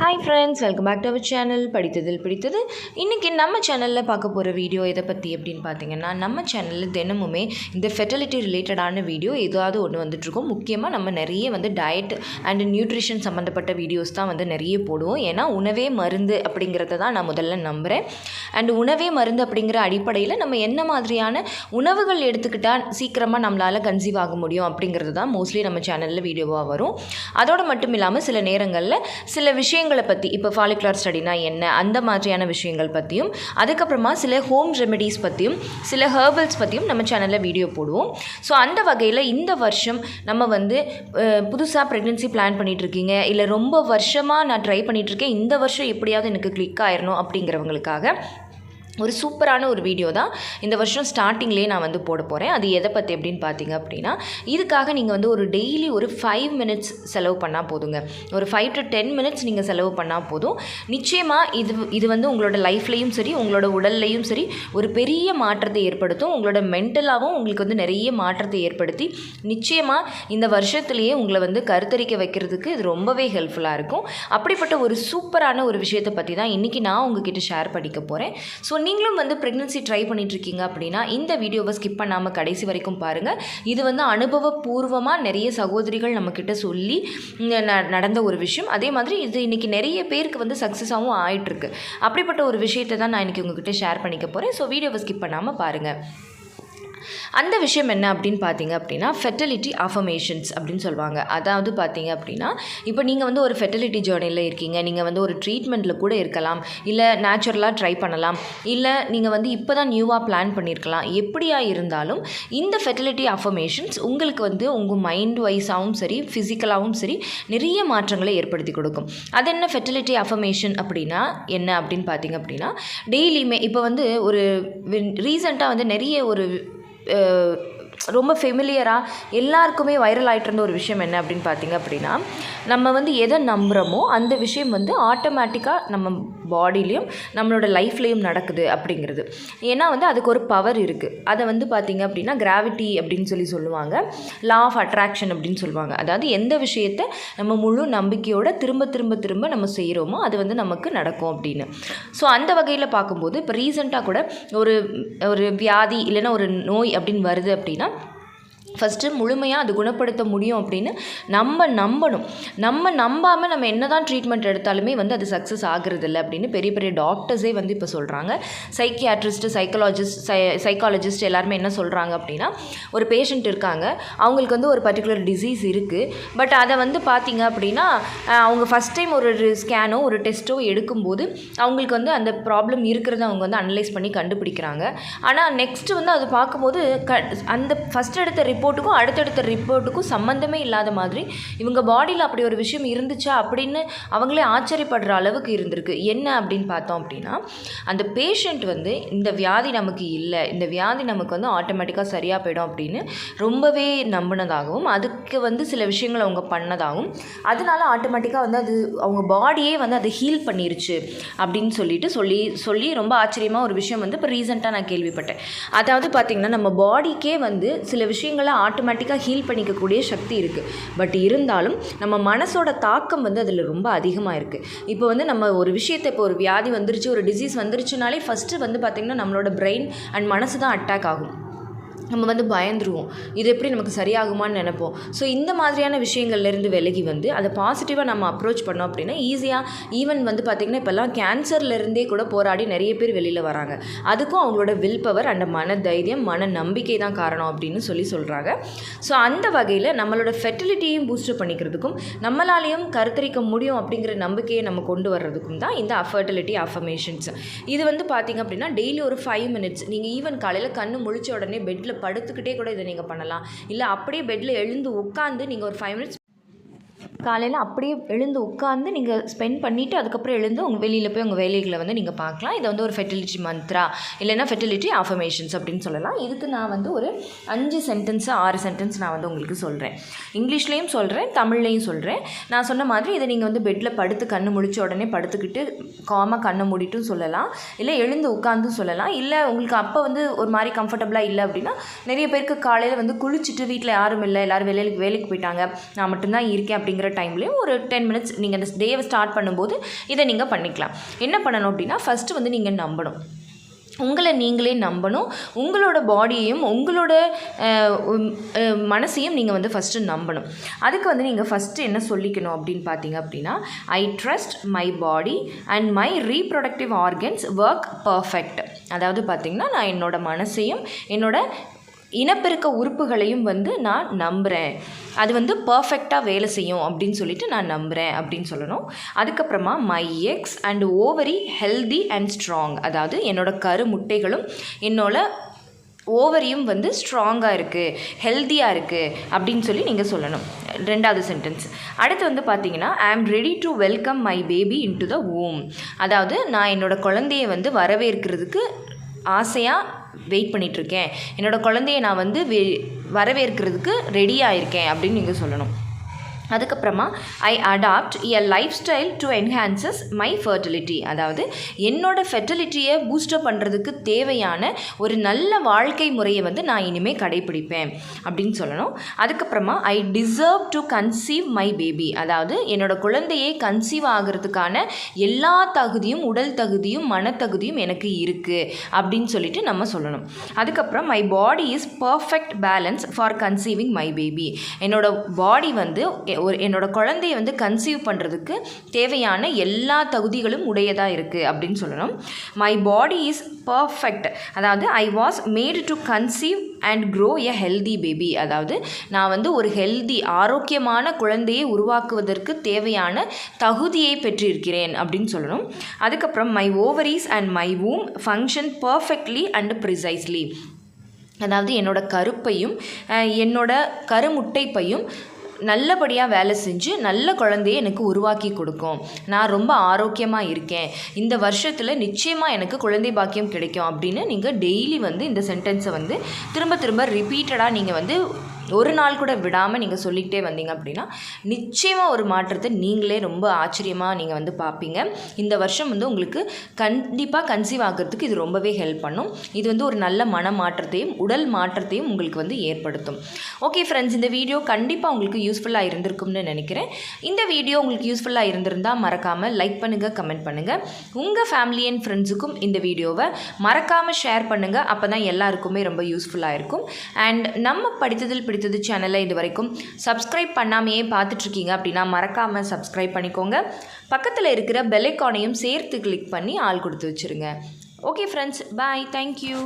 Hi friends, welcome back to our channel படித்ததில் பிடித்தது. இன்றைக்கி நம்ம சேனலில் பார்க்க போகிற வீடியோ எதை பற்றி அப்படின்னு பார்த்தீங்கன்னா, நம்ம சேனலில் தினமுமே இந்த ஃபெர்டிலிட்டி ரிலேட்டடான வீடியோ ஏதாவது ஒன்று வந்துட்டுருக்கோம். முக்கியமாக நம்ம நிறைய டயட் அண்ட் நியூட்ரிஷன் சம்மந்தப்பட்ட வீடியோஸ் தான் நிறைய போடுவோம். ஏன்னா உணவே மருந்து அப்படிங்கிறத தான் நான் முதல்ல நம்புகிறேன். அண்ட் உணவே மருந்து அப்படிங்கிற அடிப்படையில் நம்ம என்ன மாதிரியான உணவுகள் எடுத்துக்கிட்டால் சீக்கிரமாக நம்மளால் கன்சீவ் ஆக முடியும் அப்படிங்கிறது தான் மோஸ்ட்லி நம்ம சேனலில் வீடியோவாக வரும். அதோடு மட்டும் இல்லாமல் சில நேரங்களில் சில விஷயங்களை பற்றி, இப்போ ஃபாலிகுலர் ஸ்டடினா என்ன, அந்த மாதிரியான விஷயங்கள் பற்றியும், அதுக்கப்புறமா சில ஹோம் ரெமெடிஸ் பற்றியும், சில ஹெர்பல்ஸ் பற்றியும் நம்ம சேனலில் வீடியோ போடுவோம். ஸோ அந்த வகையில் இந்த வருஷம் நம்ம புதுசாக ப்ரெக்னென்சி பிளான் பண்ணிகிட்ருக்கீங்க, இல்லை ரொம்ப வருஷமாக நான் ட்ரை பண்ணிகிட்ருக்கேன், இந்த வருஷம் எப்படியாவது எனக்கு கிளிக் ஆயிடணும் அப்படிங்கிறவங்களுக்காக ஒரு சூப்பரான ஒரு வீடியோ தான் இந்த வருஷம் ஸ்டார்டிங்லேயே நான் போட போகிறேன். அது எதை பற்றி அப்படின்னு பார்த்தீங்க அப்படின்னா, இதுக்காக நீங்கள் ஒரு டெய்லி ஒரு 5 மினிட்ஸ் செலவு பண்ணால் போதுங்க. ஒரு 5 to 10 மினிட்ஸ் நீங்கள் செலவு பண்ணால் போதும். நிச்சயமாக இது உங்களோட லைஃப்லேயும் சரி, உங்களோட உடல்லையும் சரி ஒரு பெரிய மாற்றத்தை ஏற்படுத்தும். உங்களோட மென்டலாகவும் உங்களுக்கு நிறைய மாற்றத்தை ஏற்படுத்தி நிச்சயமாக இந்த வருஷத்துலேயே உங்களை கருத்தரிக்க வைக்கிறதுக்கு இது ரொம்பவே ஹெல்ப்ஃபுல்லாக இருக்கும். அப்படிப்பட்ட ஒரு சூப்பரான ஒரு விஷயத்தை பற்றி தான் இன்றைக்கி நான் உங்ககிட்ட ஷேர் பண்ணிக்க போகிறேன். ஸோ நீங்களும் ப்ரெக்னன்சி ட்ரை பண்ணிகிட்ருக்கீங்க அப்படின்னா இந்த வீடியோவை ஸ்கிப் பண்ணாமல் கடைசி வரைக்கும் பாருங்கள். இது அனுபவபூர்வமாக நிறைய சகோதரிகள் நம்மக்கிட்ட சொல்லி நடந்த ஒரு விஷயம். அதே மாதிரி இது இன்றைக்கி நிறைய பேருக்கு சக்ஸஸாகவும் ஆகிட்டுருக்கு. அப்படிப்பட்ட ஒரு விஷயத்தை தான் நான் இன்றைக்கி உங்ககிட்ட ஷேர் பண்ணிக்க போகிறேன். ஸோ வீடியோவை ஸ்கிப் பண்ணாமல் பாருங்கள். அந்த விஷயம் என்ன அப்படின்னு பார்த்தீங்க அப்படின்னா, ஃபெர்டிலிட்டி அஃபர்மேஷன்ஸ் அப்படின்னு சொல்லுவாங்க. அதாவது பார்த்தீங்க அப்படின்னா, இப்போ நீங்கள் ஒரு ஃபெர்டிலிட்டி ஜேர்னியில் இருக்கீங்க, நீங்கள் ஒரு ட்ரீட்மெண்ட்டில் கூட இருக்கலாம், இல்லை நேச்சுரலாக ட்ரை பண்ணலாம், இல்லை நீங்கள் இப்போ தான் நியூவாக பிளான் பண்ணியிருக்கலாம். எப்படியா இருந்தாலும் இந்த ஃபெர்டிலிட்டி அஃபர்மேஷன்ஸ் உங்களுக்கு உங்கள் மைண்ட் வைஸாகவும் சரி, ஃபிசிக்கலாகவும் சரி நிறைய மாற்றங்களை ஏற்படுத்தி கொடுக்கும். அது என்ன ஃபெர்டிலிட்டி அஃபர்மேஷன் அப்படின்னா என்ன அப்படின்னு பார்த்தீங்க அப்படின்னா, டெய்லியுமே இப்போ ஒரு ரீசெண்டாக நிறைய ஒரு ரொம்ப ஃபெமிலியராக எல்லாருக்குமே வைரல் ஆகிட்டு இருந்த ஒரு விஷயம் என்ன அப்படின்னு பார்த்தீங்க அப்படின்னா, நம்ம எதை நம்புகிறோமோ அந்த விஷயம் ஆட்டோமேட்டிக்காக நம்ம பாடியிலையும் நம்மளோட லைஃப்லேயும் நடக்குது அப்படிங்கிறது. ஏன்னா அதுக்கு ஒரு பவர் இருக்குது. அதை பார்த்தீங்க அப்படின்னா கிராவிட்டி அப்படின்னு சொல்லுவாங்க, லா ஆஃப் அட்ராக்ஷன் அப்படின்னு சொல்லுவாங்க. அதாவது எந்த விஷயத்தை நம்ம முழு நம்பிக்கையோடு திரும்ப திரும்ப திரும்ப நம்ம செய்கிறோமோ அது நமக்கு நடக்கும் அப்படின்னு. ஸோ அந்த வகையில் பார்க்கும்போது இப்போ ரீசெண்டாக கூட ஒரு வியாதி இல்லைன்னா ஒரு நோய் அப்படின்னு வருது அப்படின்னா, ஃபஸ்ட்டு முழுமையாக அது குணப்படுத்த முடியும் அப்படின்னு நம்ம நம்பணும். நம்ம நம்பாமல் நம்ம என்ன தான் ட்ரீட்மெண்ட் எடுத்தாலுமே அது சக்ஸஸ் ஆகுறதில்ல அப்படின்னு பெரிய பெரிய டாக்டர்ஸே இப்போ சொல்கிறாங்க. சைக்கியாட்ரிஸ்ட்டு, சைக்காலஜிஸ்ட் எல்லாருமே என்ன சொல்கிறாங்க அப்படின்னா, ஒரு பேஷண்ட் இருக்காங்க, அவங்களுக்கு ஒரு பர்டிகுலர் டிசீஸ் இருக்குது. பட் அதை பார்த்தீங்க அப்படின்னா, அவங்க ஃபஸ்ட் டைம் ஒரு ஸ்கேனோ ஒரு டெஸ்ட்டோ எடுக்கும்போது அவங்களுக்கு அந்த ப்ராப்ளம் இருக்கிறத அவங்க அனலைஸ் பண்ணி கண்டுபிடிக்கிறாங்க. ஆனால் நெக்ஸ்ட்டு அது பார்க்கும்போது அந்த ஃபஸ்ட் எடுத்த ரிப்போர்ட்டுக்கும் அடுத்தடுத்த ரிப்போர்ட்டுக்கும் சம்மந்தமே இல்லாத மாதிரி இவங்க பாடியில் அப்படி ஒரு விஷயம் இருந்துச்சா அப்படின்னு அவங்களே ஆச்சரியப்படுற அளவுக்கு இருந்திருக்கு. என்ன அப்படின்னு பார்த்தோம் அப்படின்னா, அந்த பேஷண்ட் இந்த வியாதி நமக்கு இல்லை, இந்த வியாதி நமக்கு ஆட்டோமேட்டிக்காக சரியாக போயிடும் அப்படின்னு ரொம்பவே நம்பினதாகவும், அதுக்கு சில விஷயங்களை அவங்க பண்ணதாகவும், அதனால ஆட்டோமேட்டிக்காக அது அவங்க பாடியே அதை ஹீல் பண்ணிருச்சு அப்படின்னு சொல்லி ரொம்ப ஆச்சரியமாக ஒரு விஷயம் இப்போ ரீசெண்டாக நான் கேள்விப்பட்டேன். அதாவது பார்த்திங்கன்னா, நம்ம பாடிக்கே சில விஷயங்களை ஆட்டோமேட்டிக்காக ஹீல் பண்ணிக்கக்கூடிய சக்தி இருக்குது. பட் இருந்தாலும் நம்ம மனசோட தாக்கம் அதில் ரொம்ப அதிகமாக இருக்குது. இப்போ நம்ம ஒரு விஷயத்தை, இப்போ ஒரு வியாதி வந்துருச்சு, ஒரு டிசீஸ் வந்துருச்சுனாலே ஃபஸ்ட்டு பார்த்திங்கன்னா நம்மளோட பிரெயின் அண்ட் மனசு தான் அட்டாக் ஆகும். நம்ம பயந்துருவோம், இது எப்படி நமக்கு சரியாகுமான்னு நினைப்போம். ஸோ இந்த மாதிரியான விஷயங்கள்லேருந்து விலகி அதை பாசிட்டிவாக நம்ம அப்ரோச் பண்ணோம் அப்படின்னா ஈஸியாக ஈவன் பார்த்திங்கன்னா இப்போல்லாம் கேன்சர்லேருந்தே கூட போராடி நிறைய பேர் வெளியில் வராங்க. அதுக்கும் அவங்களோட வில் பவர் அண்ட் மன தைரியம், மன நம்பிக்கை தான் காரணம் அப்படின்னு சொல்கிறாங்க. ஸோ அந்த வகையில் நம்மளோட ஃபெர்டிலிட்டியும் பூஸ்டர் பண்ணிக்கிறதுக்கும் நம்மளாலேயும் கருத்தரிக்க முடியும் அப்படிங்கிற நம்பிக்கையை நம்ம கொண்டு வர்றதுக்கும் தான் இந்த ஃபெர்டிலிட்டி அஃபர்மேஷன்ஸ். இது பார்த்திங்க அப்படின்னா டெய்லி ஒரு 5 மினிட்ஸ் நீங்கள் ஈவன் காலையில் கண்ணு முழிச்ச உடனே பெட்டில் படுத்துக்கிட்டே கூட இதை நீங்கள் பண்ணலாம். இல்லை அப்படியே பெட்டில் எழுந்து உட்காந்து நீங்கள் ஒரு 5 மினிட்ஸ் காலையில் அப்படியே எழுந்து உட்காந்து நீங்கள் ஸ்பெண்ட் பண்ணிவிட்டு அதுக்கப்புறம் எழுந்து உங்கள் வெளியில் போய் உங்கள் வேலைகளை நீங்கள் பார்க்கலாம். இதை ஒரு ஃபெர்டிலிட்டி மந்த்ரா இல்லைனா ஃபெர்டிலிட்டி அஃபர்மேஷன்ஸ் அப்படின்னு சொல்லலாம். இதுக்கு நான் ஒரு 5 சென்டென்ஸு 6 சென்டென்ஸ் நான் உங்களுக்கு சொல்கிறேன். இங்கிலீஷ்லேயும் சொல்கிறேன், தமிழ்லேயும் சொல்கிறேன். நான் சொன்ன மாதிரி இதை நீங்கள் பெட்டில் படுத்து கண்ணு முழிச்ச உடனே படுத்துக்கிட்டு காமாக கண்ணை மூடிட்டும் சொல்லலாம், இல்லை எழுந்து உட்காந்தும் சொல்லலாம். இல்லை உங்களுக்கு அப்போ ஒரு மாதிரி கம்ஃபர்டபுளாக இல்லை அப்படின்னா, நிறைய பேருக்கு காலையில் குளிச்சுட்டு வீட்டில் யாரும் இல்லை, எல்லோரும் வேலைக்கு போயிட்டாங்க, நான் மட்டும்தான் இருக்கேன் அப்படிங்கிற டைம்லேயும் ஒரு 10 மினிட்ஸ் நீங்கள் அந்த டேவை ஸ்டார்ட் பண்ணும்போது இதை நீங்கள் பண்ணிக்கலாம். என்ன பண்ணணும் அப்படின்னா, ஃபஸ்ட்டு வந்து நீங்கள் நம்பணும், உங்களை நீங்களே நம்பணும். உங்களோட பாடியையும் உங்களோட மனசையும் நீங்கள் வந்து ஃபஸ்ட்டு நம்பணும். அதுக்கு வந்து நீங்கள் ஃபஸ்ட்டு என்ன சொல்லிக்கணும் அப்படின்னு பார்த்தீங்க அப்படின்னா, I trust my body and my reproductive organs work perfect. அதாவது பார்த்திங்கன்னா, நான் என்னோட மனசையும் என்னோட இனப்பெருக்க உறுப்புகளையும் வந்து நான் நம்புகிறேன், அது வந்து பர்ஃபெக்டாக வேலை செய்யும் அப்படின்னு சொல்லிட்டு நான் நம்புகிறேன் அப்படின்னு சொல்லணும். அதுக்கப்புறமா my X and ovary healthy and strong. அதாவது என்னோடய கரு முட்டைகளும் என்னோட ஓவரியும் வந்து ஸ்ட்ராங்காக இருக்குது, ஹெல்த்தியாக இருக்குது அப்படின்னு சொல்லி நீங்கள் சொல்லணும். 2வது சென்டென்ஸ். அடுத்து வந்து பார்த்தீங்கன்னா, I am ready to welcome my baby in to the womb. அதாவது நான் என்னோடய குழந்தையை வந்து வரவேற்கிறதுக்கு ஆசையாக வெயிட் பண்ணிகிட்ருக்கேன், என்னோடய குழந்தையை நான் வந்து வரவேற்கிறதுக்கு ரெடியாக இருக்கேன் அப்படின்னு நீங்கள் சொல்லணும். அதுக்கப்புறமா I adopt a life style to enhances my fertility. அதாவது என்னோடய ஃபெர்டிலிட்டியை பூஸ்டப் பண்ணுறதுக்கு தேவையான ஒரு நல்ல வாழ்க்கை முறையை வந்து நான் இனிமேல் கடைப்பிடிப்பேன் அப்படின்னு சொல்லணும். அதுக்கப்புறமா I deserve to conceive my baby. அதாவது என்னோடய குழந்தையை கன்சீவ் ஆகிறதுக்கான எல்லா தகுதியும், உடல் தகுதியும் மனத்தகுதியும் எனக்கு இருக்குது அப்படின்னு சொல்லிட்டு நம்ம சொல்லணும். அதுக்கப்புறம் my body is perfect balance for conceiving my baby. என்னோடய பாடி வந்து என்னோட குழந்தையை வந்து கன்சீவ் பண்ணுறதுக்கு தேவையான எல்லா தகுதிகளும் உடையதாக இருக்குது அப்படின்னு சொல்லணும். My body is perfect. அதாவது I was made to conceive and grow a healthy baby. அதாவது நான் வந்து ஒரு ஹெல்தி ஆரோக்கியமான குழந்தையை உருவாக்குவதற்கு தேவையான தகுதியை பெற்றிருக்கிறேன் அப்படின்னு சொல்லணும். அதுக்கப்புறம் my ovaries and my womb function perfectly and precisely. அதாவது என்னோட கருப்பையும் என்னோட கருமுட்டைப்பையும் நல்லபடியாக வேலை செஞ்சு நல்ல குழந்தையை எனக்கு உருவாக்கி கொடுக்கும், நான் ரொம்ப ஆரோக்கியமாக இருக்கேன், இந்த வருஷத்தில் நிச்சயமாக எனக்கு குழந்தை பாக்கியம் கிடைக்கும் அப்படின்னு நீங்கள் டெய்லி வந்து இந்த சென்டென்ஸை வந்து திரும்ப திரும்ப ரிப்பீட்டடாக நீங்கள் வந்து ஒரு நாள் கூட விடாமல் நீங்கள் சொல்லிக்கிட்டே வந்தீங்க அப்படின்னா நிச்சயமாக ஒரு மாற்றத்தை நீங்களே ரொம்ப ஆச்சரியமாக நீங்கள் வந்து பார்ப்பீங்க. இந்த வருஷம் வந்து உங்களுக்கு கண்டிப்பாக கன்சீவ் ஆகிறதுக்கு இது ரொம்பவே ஹெல்ப் பண்ணும். இது வந்து ஒரு நல்ல மன மாற்றத்தையும் உடல் மாற்றத்தையும் உங்களுக்கு வந்து ஏற்படுத்தும். ஓகே ஃப்ரெண்ட்ஸ், இந்த வீடியோ கண்டிப்பாக உங்களுக்கு யூஸ்ஃபுல்லாக இருந்திருக்கும்னு நினைக்கிறேன். இந்த வீடியோ உங்களுக்கு யூஸ்ஃபுல்லாக இருந்திருந்தால் மறக்காமல் லைக் பண்ணுங்கள், கமெண்ட் பண்ணுங்கள். உங்கள் ஃபேமிலி அண்ட் ஃப்ரெண்ட்ஸுக்கும் இந்த வீடியோவை மறக்காமல் ஷேர் பண்ணுங்கள். அப்போ தான் எல்லாருக்குமே ரொம்ப யூஸ்ஃபுல்லாக இருக்கும். அண்ட் நம்ம படித்ததில் பிடித்தது சேனலை இது வரைக்கும் சப்ஸ்கிரைப் பண்ணாமையே பார்த்துட்ருக்கீங்க அப்படின்னா மறக்காமல் சப்ஸ்கிரைப் பண்ணிக்கோங்க. பக்கத்தில் இருக்கிற பெல் ஐகானையும் சேர்த்து கிளிக் பண்ணி ஆள் கொடுத்து வச்சுருங்க. ஓகே ஃப்ரெண்ட்ஸ், பாய், தேங்க்யூ.